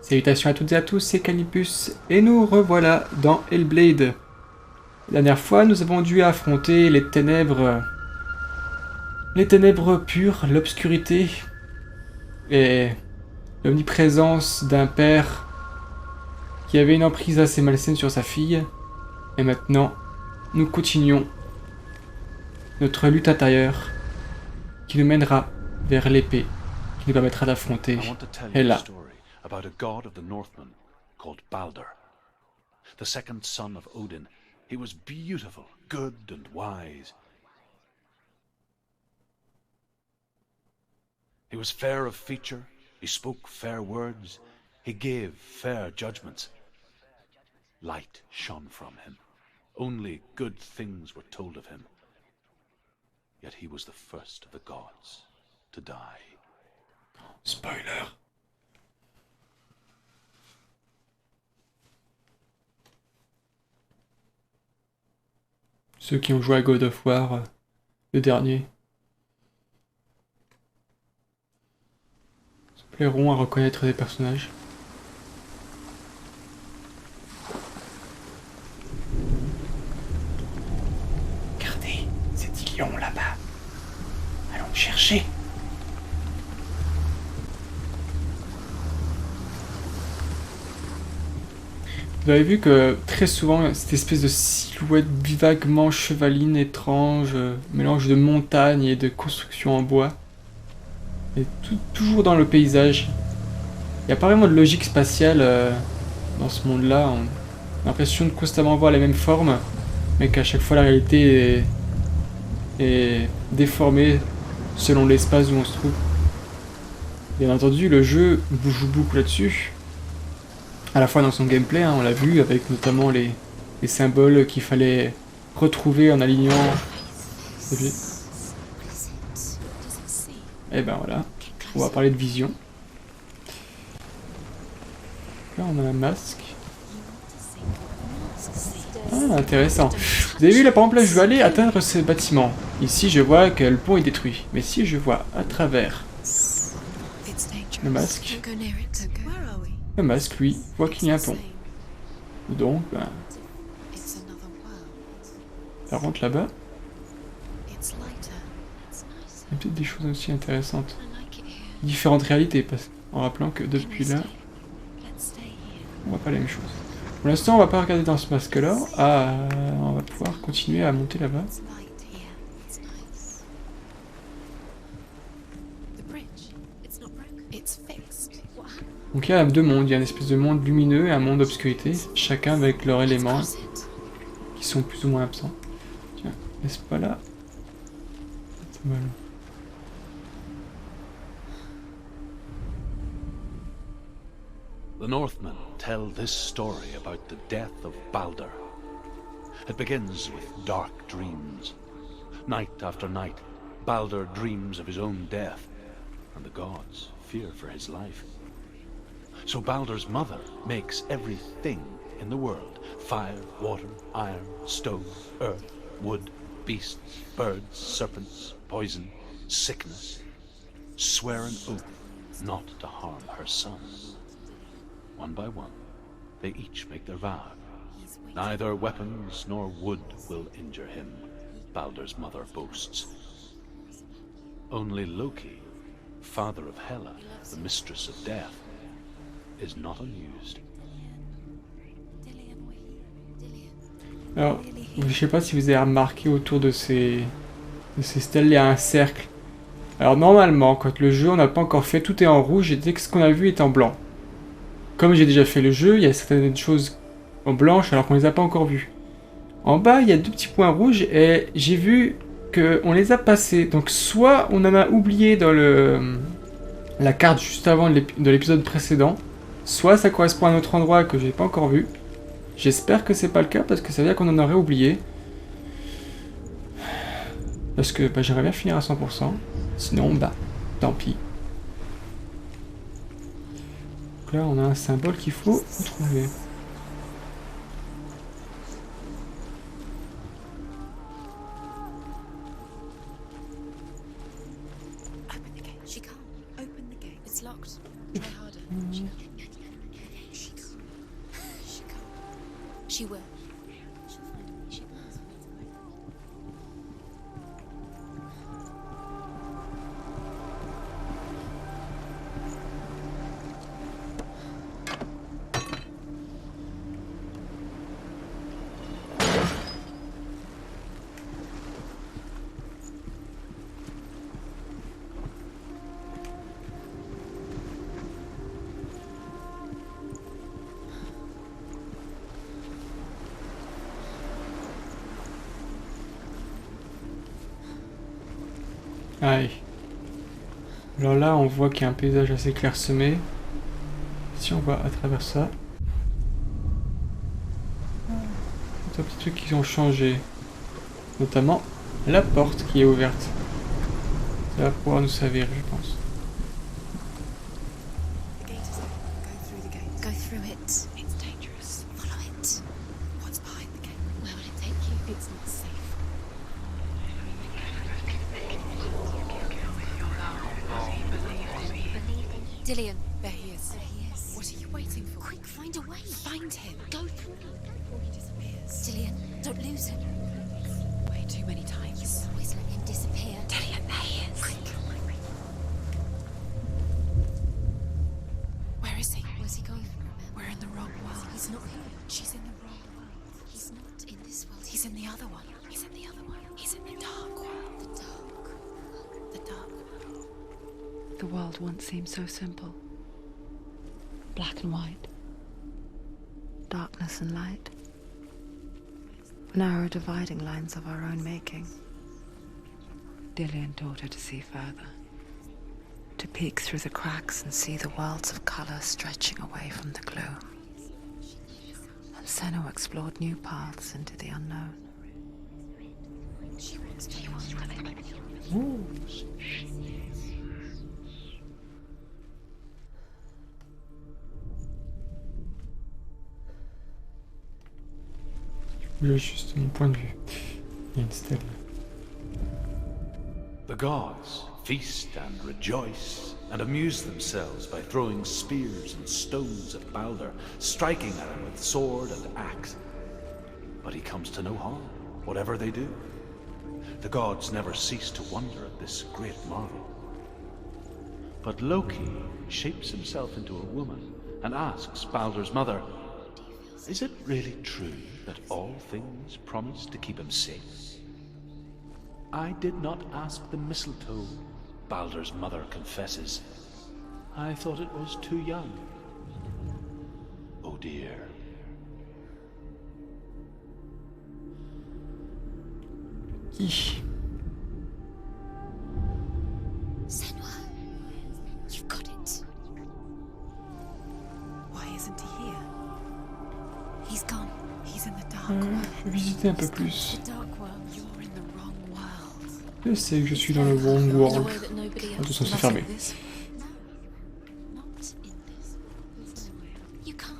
Salutations à toutes et à tous, c'est Calipus, et nous revoilà dans Hellblade. La dernière fois, nous avons dû affronter les ténèbres pures, l'obscurité, et l'omniprésence d'un père qui avait une emprise assez malsaine sur sa fille. Et maintenant, nous continuons notre lutte intérieure qui nous mènera vers l'épée, qui nous permettra d'affronter Hela. About a god of the Northmen called Balder. The second son of Odin, he was beautiful, good and wise. He was fair of feature, he spoke fair words, he gave fair judgments. Light shone from him. Only good things were told of him. Yet he was the first of the gods to die. Spoiler. Ceux qui ont joué à God of War, le dernier, se plairont à reconnaître des personnages. Regardez, c'est Ilion là-bas. Allons le chercher. Vous avez vu que très souvent, cette espèce de silhouette vaguement chevaline, étrange, mélange de montagne et de construction en bois, est toujours dans le paysage. Il n'y a pas vraiment de logique spatiale dans ce monde-là. On a l'impression de constamment voir les mêmes formes, mais qu'à chaque fois la réalité est déformée selon l'espace où on se trouve. Bien entendu, le jeu joue beaucoup là-dessus. À la fois dans son gameplay, hein, on l'a vu, avec notamment les symboles qu'il fallait retrouver en alignant. Et ben voilà, on va parler de vision. Là on a un masque. Ah, intéressant. Vous avez vu là, par exemple, là je vais aller atteindre ce bâtiment. Ici je vois que le pont est détruit. Mais si je vois à travers le masque... Le masque, lui, voit qu'il y a un pont. Donc, ben... ça rentre là-bas. Il y a peut-être des choses aussi intéressantes. Différentes réalités, en rappelant que depuis là, on voit pas la même chose. Pour l'instant, on va pas regarder dans ce masque-là. Ah, on va pouvoir continuer à monter là-bas. Donc il y a deux mondes, il y a une espèce de monde lumineux et un monde d'obscurité, chacun avec leurs éléments qui sont plus ou moins absents. Tiens, n'est-ce pas là? Voilà. The Northmen tell this story about the death of Balder. It begins with dark dreams. Night after night, Balder dreams of his own death, and the gods fear for his life. So Balder's mother makes everything in the world: fire, water, iron, stone, earth, wood, beasts, birds, serpents, poison, sickness, swear an oath not to harm her son. One by one, they each make their vow. Neither weapons nor wood will injure him, Balder's mother boasts. Only Loki, father of Hela, the mistress of death, is not amused. Alors, je sais pas si vous avez remarqué autour de ces stèles, il y a un cercle. Alors normalement, quand le jeu on n'a pas encore fait, tout est en rouge et dès que ce qu'on a vu est en blanc. Comme j'ai déjà fait le jeu, il y a certaines choses en blanche alors qu'on les a pas encore vues. En bas, il y a deux petits points rouges et j'ai vu qu'on les a passés. Donc soit on en a oublié dans la carte juste avant de l'épisode précédent, soit ça correspond à un autre endroit que j'ai pas encore vu. J'espère que c'est pas le cas parce que ça veut dire qu'on en aurait oublié. Parce que bah, j'aimerais bien finir à 100%. Sinon, bah, tant pis. Donc là, on a un symbole qu'il faut trouver. She will. She'll find a way. She knows. Aïe. Alors là, on voit qu'il y a un paysage assez clairsemé. Si on va à travers ça... Des petits trucs qui ont changé. Notamment la porte qui est ouverte. Ça va pouvoir nous servir, je pense. The gate is open. Go through the gate. Go through it. It's dangerous. Follow it. What's behind the gate? Where will it take you? It's not safe. Dillian. There he is. There he is. What are you waiting for? Quick, find a way. Find him. Go through. Before he disappears. Dillian, don't lose him. Way too many times. Always let him disappear. Dillian, there he is. Quick. Where is he? Where's he going? We're in the wrong world. He's not here. She's in the wrong world. He's not in this world. He's in the other one. He's in the other one. He's in the dark world. the dark. The dark world. The world once seemed so simple. Black and white. Darkness and light. Narrow dividing lines of our own making. Dillian taught her to see further. To peek through the cracks and see the worlds of colour stretching away from the gloom. And Senna explored new paths into the unknown. She wants to. Ouh. Juste mon point de vue. Il y a une stèle. The gods feast and rejoice and amuse themselves by throwing spears and stones at Balder, striking at him with sword and axe. But he comes to no harm, whatever they do. The gods never cease to wonder at this great marvel. But Loki shapes himself into a woman and asks Balder's mother, "Is it really true that all things promise to keep him safe?" "I did not ask the mistletoe," Balder's mother confesses. "I thought it was too young." Oh dear. Hi. Senua, you've got it. Why isn't he here? He's gone. He's in the dark Je world. vais visiter un peu plus. The dark world. You're in the wrong world. Je sais que je suis dans le wrong In a world. way that nobody Ah, de toute else. façon, c'est Not fermé. in this. No, not in this. You can't.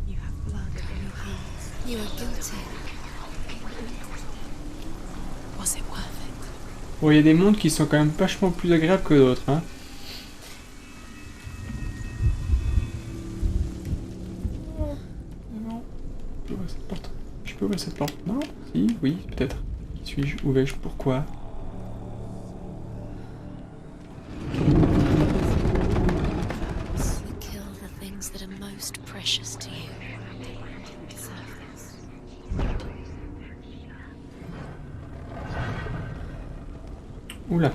You have blood on your hands. You are guilty. Was it worth it? Bon, il y a des mondes qui sont quand même vachement plus agréables que d'autres, hein. Non. Je peux ouvrir cette porte. Je peux ouvrir cette porte. Non? Si? Oui, peut-être. Qui suis-je? Où vais-je? Pourquoi? You kill the things that are most precious to you. You deserve this. Oula.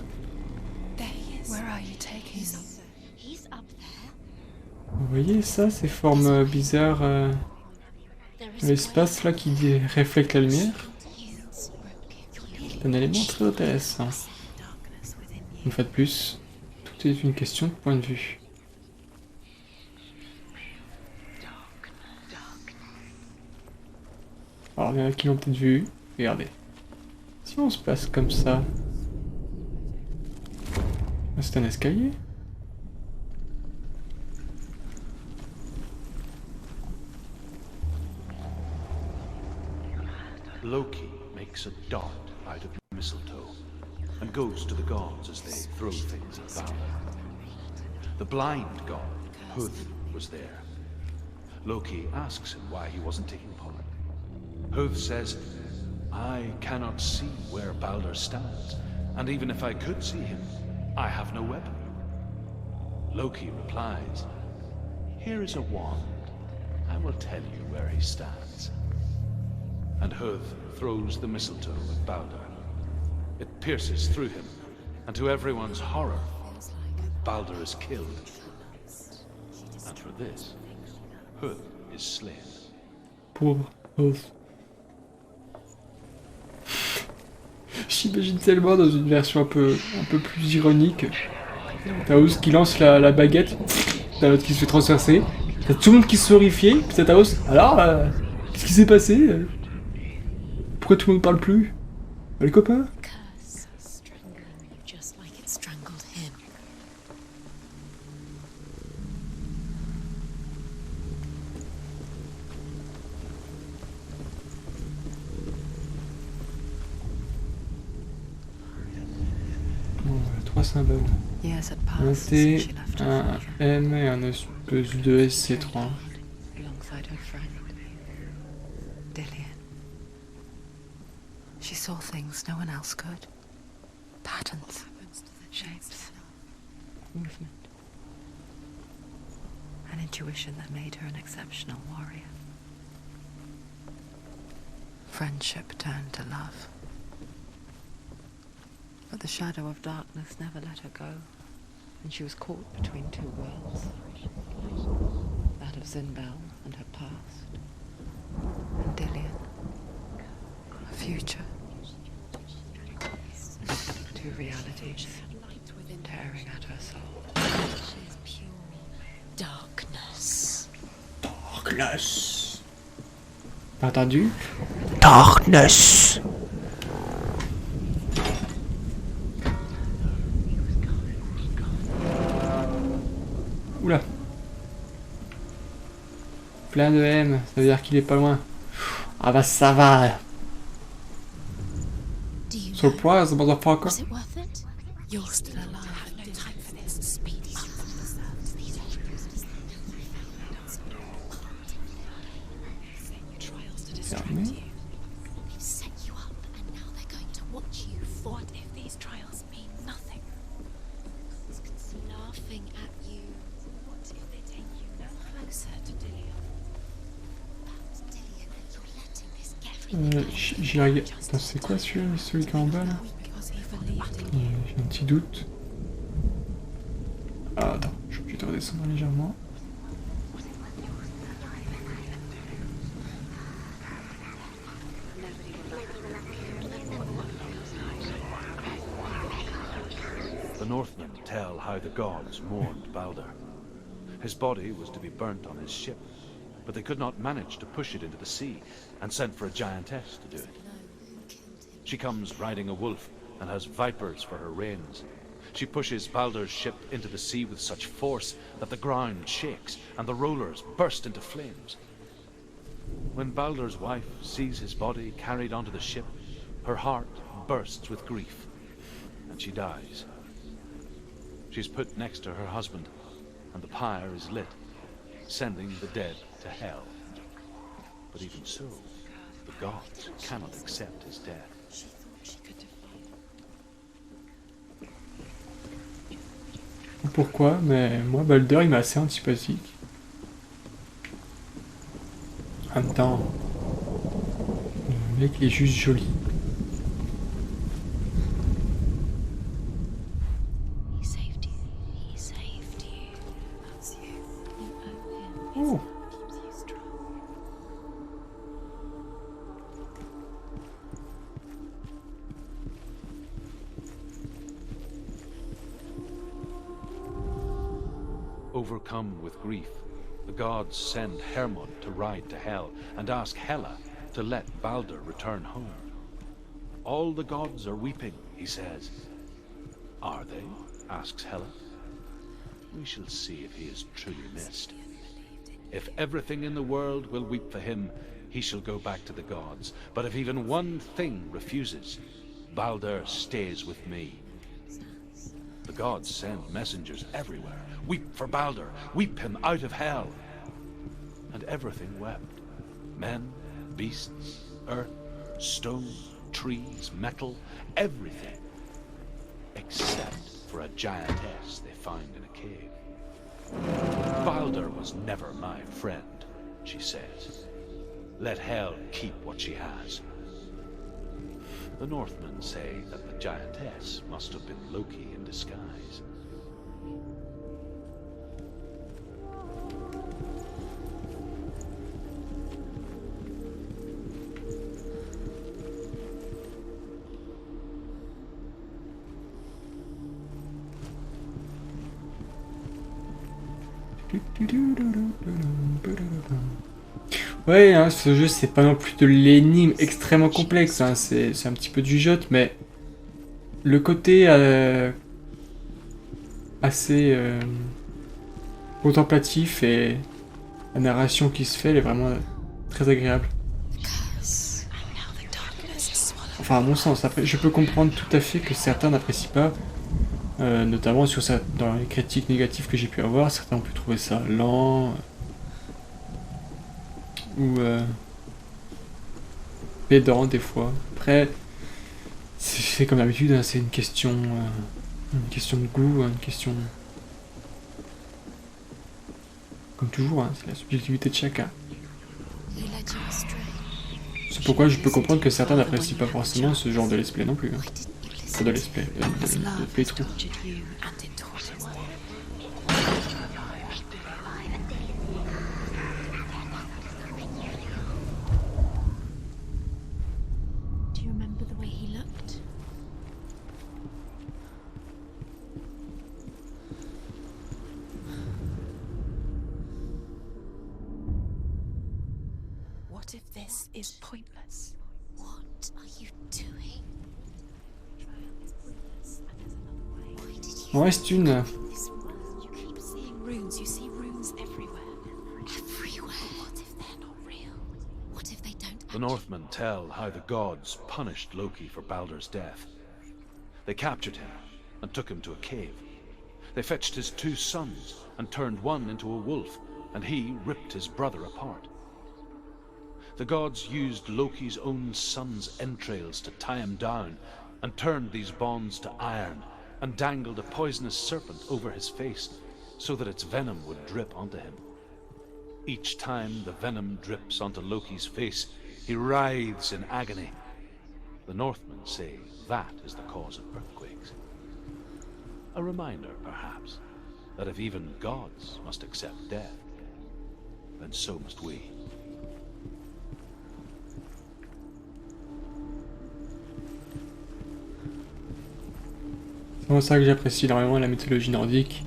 There he is. Where are you taking me? He's up there. Vous voyez ça? Ces formes bizarres... There is l'espace là qui reflète la lumière. Heals. C'est un élément très intéressant. Darkness within you. Une fois de plus, tout est une question de point de vue. Alors, il y en a qui l'ont peut-être vu. Regardez. Si on se passe comme ça... Ah, c'est un escalier. Loki makes a dart out of mistletoe and goes to the gods as they throw things at Balder. The blind god, Huth, was there. Loki asks him why he wasn't taking part. Huth says, I cannot see where Balder stands, and even if I could see him, I have no weapon. Loki replies, here is a wand. I will tell you where he stands. And Huth throws the mistletoe at Balder. It pierces through him, and to everyone's horror, Balder is killed. And for this, Huth is slain. Pauvre Oath. J'imagine tellement dans une version un peu plus ironique. T'as Oath qui lance la baguette, t'as l'autre qui se fait transpercer, t'as tout le monde qui se fait horrifier, puis t'as Oath. Alors, qu'est-ce qui s'est passé? Pourquoi tout le monde parle plus? Les copains? Curse strangling you just like it strangled him. Bon, 3 symboles. Years had Un passed T, since she left her un father, M et un espèce de SC3. alongside her friend, Dillian. She saw things no one else could. Patterns, shapes, movement. An intuition that made her an exceptional warrior. Friendship turned to love. But the shadow of darkness never let her go, and she was caught between two worlds. That of Zinbel and her past, and Dillian, her future. Two realities tearing at her soul. She is pure darkness. Darkness. T'as entendu? Darkness. Oula. Plein de M, ça veut dire qu'il est pas loin. Ah bah ça va. Do you know? Surprise, motherfucker. Was it worth it? You're still alive. I have no time for this. Speed up. Trials to distract Fermé. you. They've set you up, and now they're going to watch you. What if these trials mean nothing? Laughing at you. What if they take you no closer to Dillion? But Dillion, you're letting this get J'ai regardé. Attends, c'est quoi celui qui est en bas là? because he believed in J'ai un petit doute. Ah, attends, je suis obligé de redescendre légèrement. The Northmen tell how the gods mourned Balder. His body was to be burnt on his ship, but they could not manage to push it into the sea, and sent for a giantess to do it. She comes riding a wolf and has vipers for her reins. She pushes Balder's ship into the sea with such force that the ground shakes and the rollers burst into flames. When Balder's wife sees his body carried onto the ship, her heart bursts with grief, and she dies. She's put next to her husband, and the pyre is lit, sending the dead to hell. But even so, the gods cannot accept his death. Pourquoi? Mais moi, Balder, il m'a assez antipathique. En même temps, le mec, il est juste joli. He saved you. He saved you. That's you. You owe him. Oh. Keeps you strong. Overcome with grief, the gods send Hermod to ride to Hel and ask Hela to let Balder return home. All the gods are weeping, he says. Are they? Asks Hela. We shall see if he is truly missed. If everything in the world will weep for him, he shall go back to the gods. But if even one thing refuses, Baldur stays with me. The gods send messengers everywhere. Weep for Baldur, weep him out of hell. And everything wept. Men, beasts, earth, stone, trees, metal, everything. Except for a giantess they find in a cave. Baldur was never my friend, she says. Let hell keep what she has. The Northmen say that the giantess must have been Loki in disguise. Ouais, hein, ce jeu c'est pas non plus de l'énigme extrêmement complexe, hein, c'est un petit peu du jot, mais le côté assez contemplatif et la narration qui se fait, elle est vraiment très agréable. Enfin, à mon sens, après, je peux comprendre tout à fait que certains n'apprécient pas, notamment sur ça, dans les critiques négatives que j'ai pu avoir, certains ont pu trouver ça lent, ou pédant des fois. Après, c'est comme d'habitude, hein, c'est une question de goût, une question... Comme toujours, hein, c'est la subjectivité de chacun. C'est pourquoi je peux comprendre que certains n'apprécient pas forcément ce genre de let's play non plus. Hein. Pas de let's play, de playthrough. Do you remember the way he looked? What if this is pointless? What are you doing? Why did you Il en reste une. this world? You keep seeing runes. You see runes everywhere. Everywhere. What if they're not real? What if they don't The Northmen tell how the gods punished Loki for Baldur's death. They captured him and took him to a cave. They fetched his 2 sons and turned one into a wolf, and he ripped his brother apart. The gods used Loki's own son's entrails to tie him down, and turned these bonds to iron, and dangled a poisonous serpent over his face, so that its venom would drip onto him. Each time the venom drips onto Loki's face, he writhes in agony. The Northmen say that is the cause of earthquakes. A reminder, perhaps, that if even gods must accept death, then so must we. C'est pour ça que j'apprécie énormément la mythologie nordique.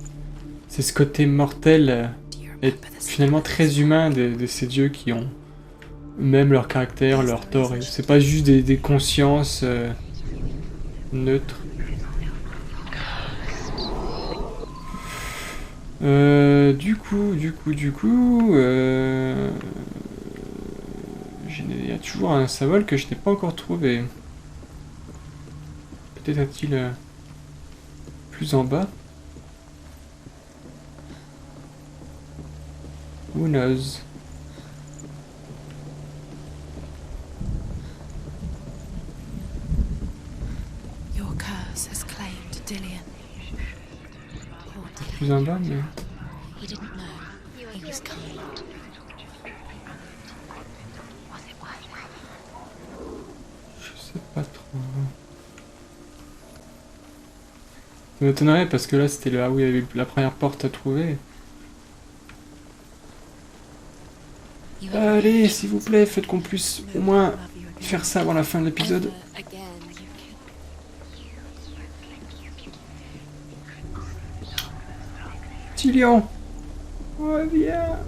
C'est ce côté mortel et finalement très humain de ces dieux qui ont même leur caractère, leur tort. Et c'est pas juste des consciences neutres. Du coup, il y a toujours un symbole que je n'ai pas encore trouvé. Peut-être a-t-il plus en bas. Who knows? Your curse has claimed Dillion. Plus en bas, mais... He didn't know. He was kind. Je sais pas trop. Ça m'étonnerait parce que là c'était là où il y avait la première porte à trouver. Allez, s'il vous plaît, faites qu'on puisse au moins faire ça avant la fin de l'épisode. Tillion, reviens.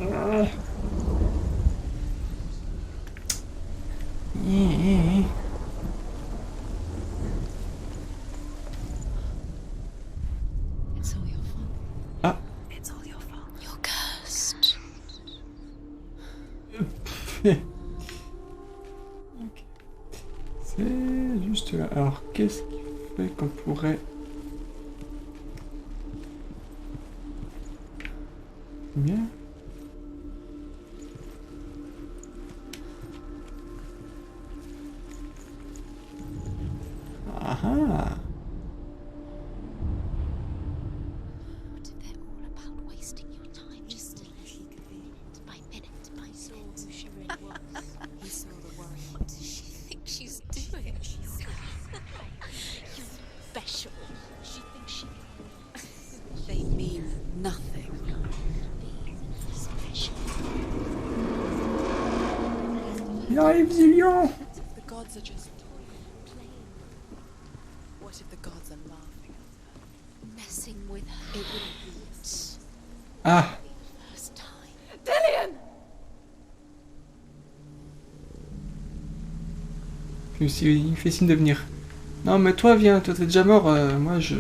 Ah. It's all your fault. Ah. It's all your fault. You're cursed. Ok. C'est juste là. Alors, qu'est-ce qui fait qu'on pourrait... Bien. Ah ah. What if they're all about wasting your time just minute by minute by minute? Who she really was. He saw the worry. What does she think she's doing? You're special. She thinks she They mean nothing. special. Il arrive, Zillion. The gods are just playing. What if the gods are laughing at Messing with her. It wouldn't be Ah. the first time. Il me fait signe de venir. Non, mais toi, viens. Toi, t'es déjà mort. Moi, je...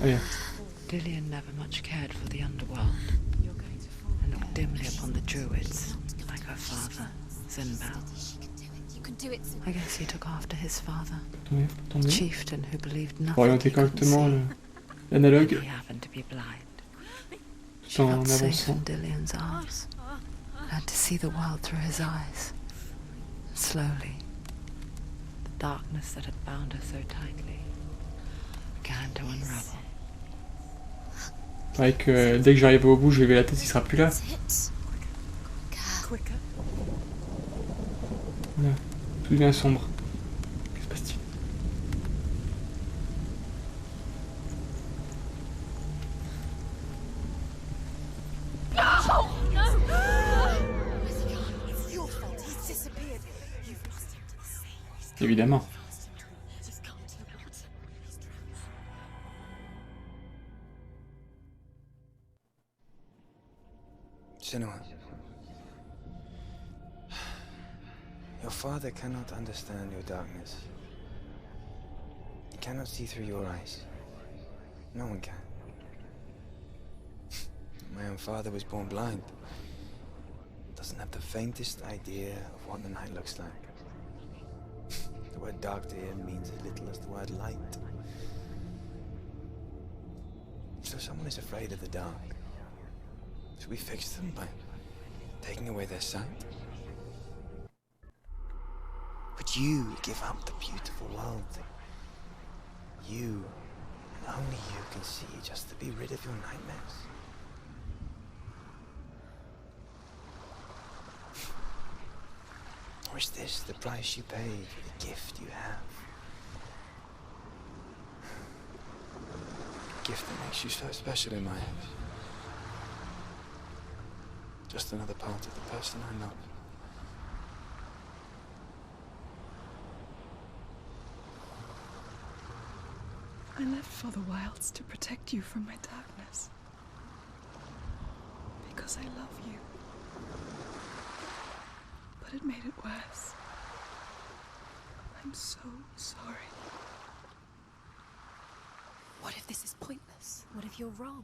Allez. Dillion never much cared for the underworld and looked dimly upon the druids, like her father, Zinbal. You can do it. I guess he took after his father, Attendez, a attendez. chieftain who believed Pour nothing orienter he couldn't correctement see. l'analogue He happened to be blind. She tout en felt safe avançant. in Dillion's arms, had to see the world through his eyes. Slowly, the darkness that had bound her so tightly began to unravel. Pareil que dès que j'arrive au bout, je vais lever la tête, il sera plus là. That's it. Quicker. Voilà. Tout devient sombre. Que se passe-t-il? It's your fault. He's disappeared. You've lost him to the sea. Évidemment. Just come to the water. Senua, your father cannot understand your darkness. He cannot see through your eyes. No one can. My own father was born blind. Doesn't have the faintest idea of what the night looks like. The word dark to him means as little as the word light. So someone is afraid of the dark. Should we fix them by taking away their sight? Would you give up the beautiful world? You, and only you can see, just to be rid of your nightmares. Or is this the price you pay for the gift you have? A gift that makes you so special in my eyes. Just another part of the person I love. I left for the wilds to protect you from my darkness. Because I love you. But it made it worse. I'm so sorry. What if this is pointless? What if you're wrong?